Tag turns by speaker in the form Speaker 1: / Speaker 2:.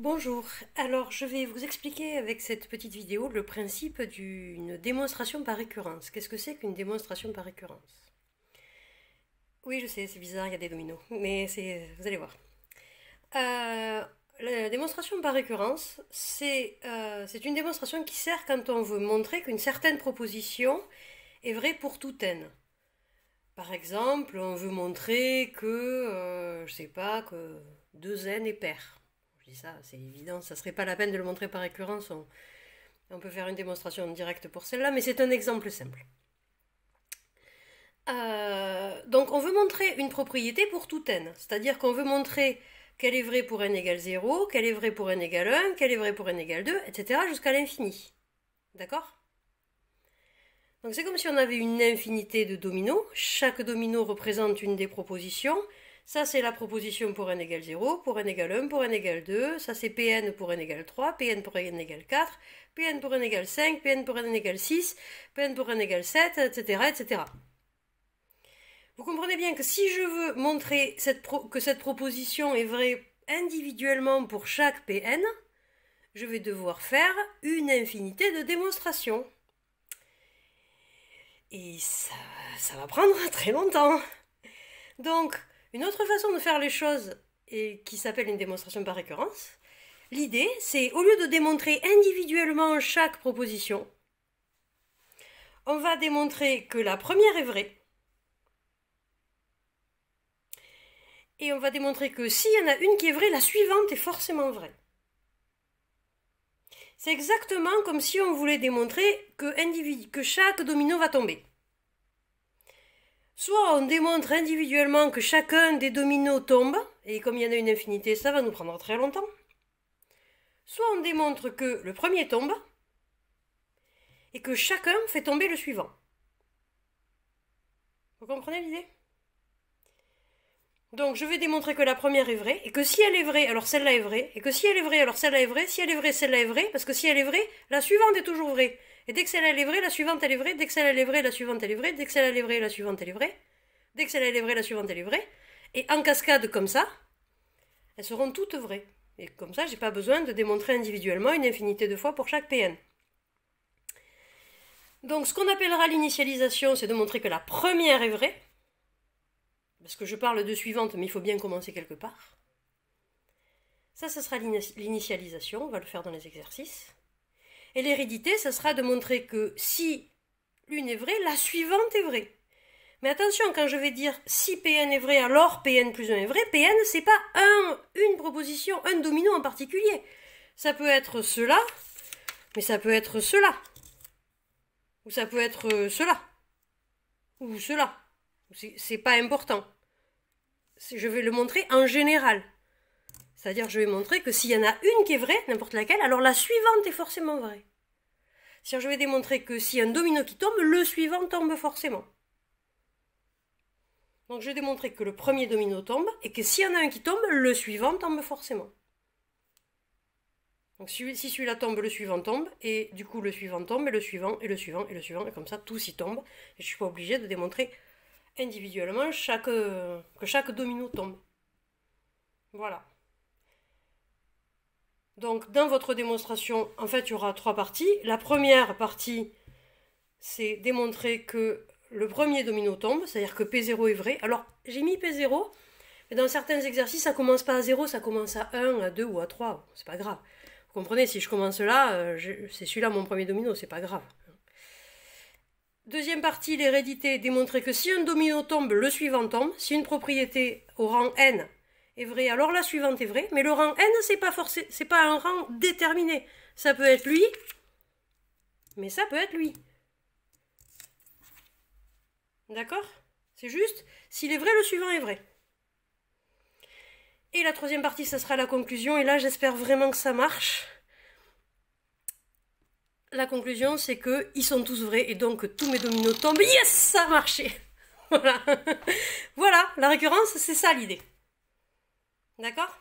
Speaker 1: Bonjour, alors je vais vous expliquer avec cette petite vidéo le principe d'une démonstration par récurrence. Qu'est-ce que c'est qu'une démonstration par récurrence? Oui, je sais, c'est bizarre, il y a des dominos, mais vous allez voir. La démonstration par récurrence, c'est une démonstration qui sert quand on veut montrer qu'une certaine proposition est vraie pour tout n. Par exemple, on veut montrer que, je sais pas, que 2n est pair. Je dis ça, c'est évident, ça serait pas la peine de le montrer par récurrence. On peut faire une démonstration directe pour celle-là, mais c'est un exemple simple. Donc on veut montrer une propriété pour tout n, c'est-à-dire qu'on veut montrer qu'elle est vraie pour n égale 0, qu'elle est vraie pour n égale 1, qu'elle est vraie pour n égale 2, etc. jusqu'à l'infini. D'accord? Donc c'est comme si on avait une infinité de dominos, chaque domino représente une des propositions. Ça c'est la proposition pour n égale 0, pour n égale 1, pour n égale 2, ça c'est Pn pour n égale 3, Pn pour n égale 4, Pn pour n égale 5, Pn pour n égale 6, Pn pour n égale 7, etc. etc. Vous comprenez bien que si je veux montrer que cette proposition est vraie individuellement pour chaque Pn, je vais devoir faire une infinité de démonstrations. Et ça va prendre très longtemps. Donc, une autre façon de faire les choses, et qui s'appelle une démonstration par récurrence, l'idée, c'est au lieu de démontrer individuellement chaque proposition, on va démontrer que la première est vraie. Et on va démontrer que s'il y en a une qui est vraie, la suivante est forcément vraie. C'est exactement comme si on voulait démontrer que chaque domino va tomber. Soit on démontre individuellement que chacun des dominos tombe, et comme il y en a une infinité, ça va nous prendre très longtemps. Soit on démontre que le premier tombe, et que chacun fait tomber le suivant. Vous comprenez l'idée? Donc je vais démontrer que la première est vraie, et que si elle est vraie, alors celle-là est vraie, et que si elle est vraie, alors celle-là est vraie, si elle est vraie, celle-là est vraie, parce que si elle est vraie, la suivante est toujours vraie. Et dès que celle-là est vraie, la suivante elle est vraie, dès que celle-là est vraie, la suivante elle est vraie, dès que celle-là est vraie, la suivante elle est vraie, dès que celle-là est vraie, la suivante elle est vraie, et en cascade comme ça, elles seront toutes vraies. Et comme ça, j'ai pas besoin de démontrer individuellement une infinité de fois pour chaque Pn. Donc ce qu'on appellera l'initialisation, c'est de montrer que la première est vraie, parce que je parle de suivante, mais il faut bien commencer quelque part. Ça sera l'initialisation, on va le faire dans les exercices. Et l'hérédité, ça sera de montrer que si l'une est vraie, la suivante est vraie. Mais attention, quand je vais dire si Pn est vrai, alors Pn plus 1 est vrai, Pn, c'est pas une proposition, un domino en particulier. Ça peut être cela, mais ça peut être cela. Ou ça peut être cela. Ou cela. C'est pas important. Je vais le montrer en général. C'est-à-dire je vais montrer que s'il y en a une qui est vraie, n'importe laquelle, alors la suivante est forcément vraie. C'est-à-dire je vais démontrer que s'il y a un domino qui tombe, le suivant tombe forcément. Donc je vais démontrer que le premier domino tombe, et que s'il y en a un qui tombe, le suivant tombe forcément. Donc si celui-là tombe, le suivant tombe, et du coup le suivant tombe, et le suivant, et le suivant, et le suivant, et comme ça tous y tombent. Et je ne suis pas obligée de démontrer individuellement que chaque domino tombe. Voilà. Donc dans votre démonstration, en fait, il y aura 3 parties. La première partie, c'est démontrer que le premier domino tombe, c'est-à-dire que P0 est vrai. Alors, j'ai mis P0, mais dans certains exercices, ça commence pas à 0, ça commence à 1, à 2 ou à 3. C'est pas grave. Vous comprenez, si je commence là, c'est celui-là mon premier domino, c'est pas grave. Deuxième partie, l'hérédité, démontrer que si un domino tombe, le suivant tombe. Si une propriété au rang n est vraie, alors la suivante est vraie. Mais le rang n, c'est pas un rang déterminé. Ça peut être lui, mais ça peut être lui. D'accord? C'est juste, s'il est vrai, le suivant est vrai. Et la troisième partie, ça sera la conclusion. Et là, j'espère vraiment que ça marche. La conclusion, c'est qu'ils sont tous vrais et donc tous mes dominos tombent. Yes, ça a marché. Voilà. Voilà, la récurrence, c'est ça l'idée. D'accord?